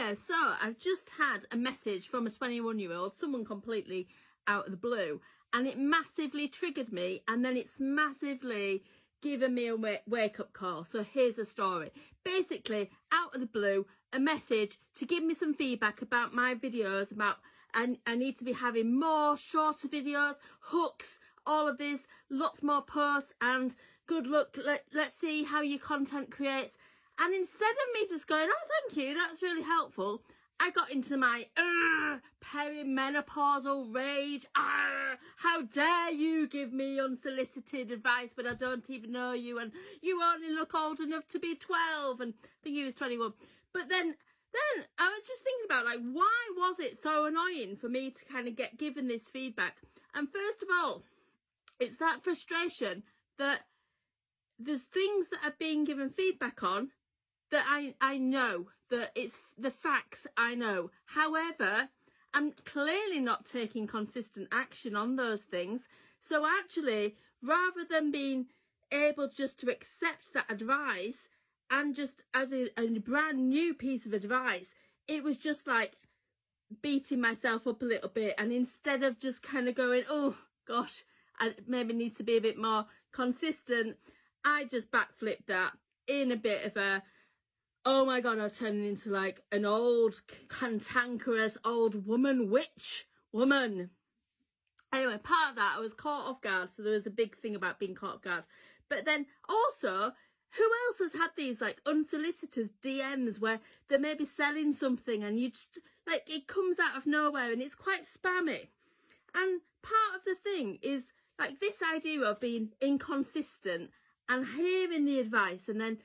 Yeah, so I've just had a message from a 21-year-old, someone completely out of the blue, and it massively triggered me, and then it's massively given me a wake-up call. So here's the story. Basically, out of the blue, a message to give me some feedback about my videos, about I need to be having more shorter videos, hooks, all of this, lots more posts, and good luck. Let's see how your content creates. And instead of me just going, oh, thank you, that's really helpful, I got into my perimenopausal rage. How dare you give me unsolicited advice when I don't even know you, and you only look old enough to be 12, and I think he was 21. But then I was just thinking about, like, why was it so annoying for me to kind of get given this feedback? And first of all, it's that frustration that there's things that are being given feedback on that I know, that it's the facts I know. However, I'm clearly not taking consistent action on those things. So actually, rather than being able just to accept that advice and just as a brand new piece of advice, it was just like beating myself up a little bit. And instead of just kind of going, oh gosh, I maybe need to be a bit more consistent, I just backflipped that in a bit of a, oh my God, I'm turning into like an old, cantankerous old witch woman. Anyway, part of that, I was caught off guard. So there was a big thing about being caught off guard. But then also, who else has had these like unsolicited DMs where they're maybe selling something and you just, like, it comes out of nowhere and it's quite spammy. And part of the thing is like this idea of being inconsistent and hearing the advice and then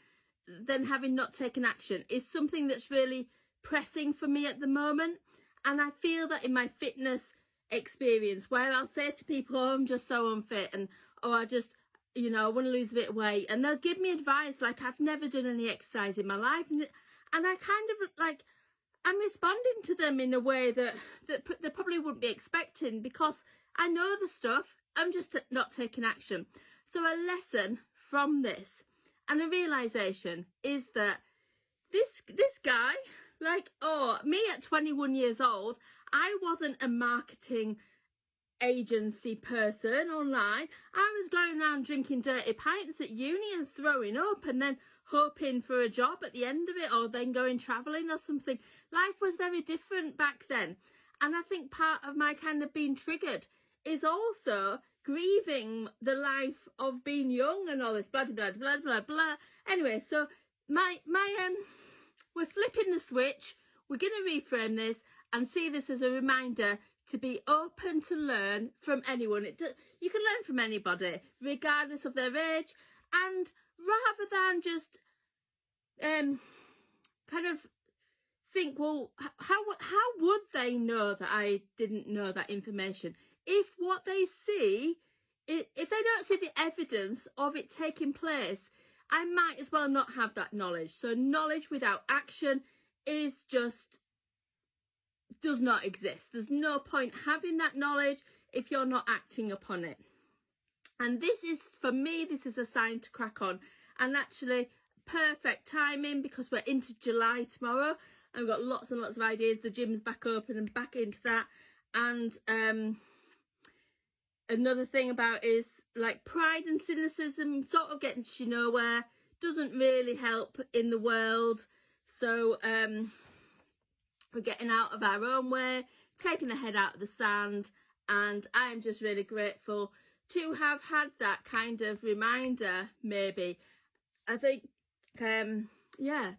having not taken action is something that's really pressing for me at the moment. And I feel that in my fitness experience, where I'll say to people, oh, I'm just so unfit, and oh, I just, you know, I want to lose a bit of weight, and they'll give me advice like I've never done any exercise in my life, and I kind of like, I'm responding to them in a way that they probably wouldn't be expecting, because I know the stuff, I'm just not taking action. So a lesson from this and a realization is that this guy, like, oh, me at 21 years old, I wasn't a marketing agency person online. I was going around drinking dirty pints at uni and throwing up and then hoping for a job at the end of it, or then going traveling or something. Life was very different back then. And I think part of my kind of being triggered is also grieving the life of being young and all this blah blah blah blah blah. Anyway, so my we're flipping the switch. We're going to reframe this and see this as a reminder to be open to learn from anyone. You can learn from anybody, regardless of their age, and rather than just kind of think, well, how would they know that I didn't know that information? If what they see, if they don't see the evidence of it taking place, I might as well not have that knowledge. So knowledge without action is just, does not exist. There's no point having that knowledge if you're not acting upon it. And this is, for me, this is a sign to crack on. And actually, perfect timing, because we're into July tomorrow. I've got lots and lots of ideas. The gym's back open and back into that. And another thing about is like pride and cynicism sort of getting you nowhere, doesn't really help in the world. So we're getting out of our own way, taking the head out of the sand, and I'm just really grateful to have had that kind of reminder. Maybe I think yeah.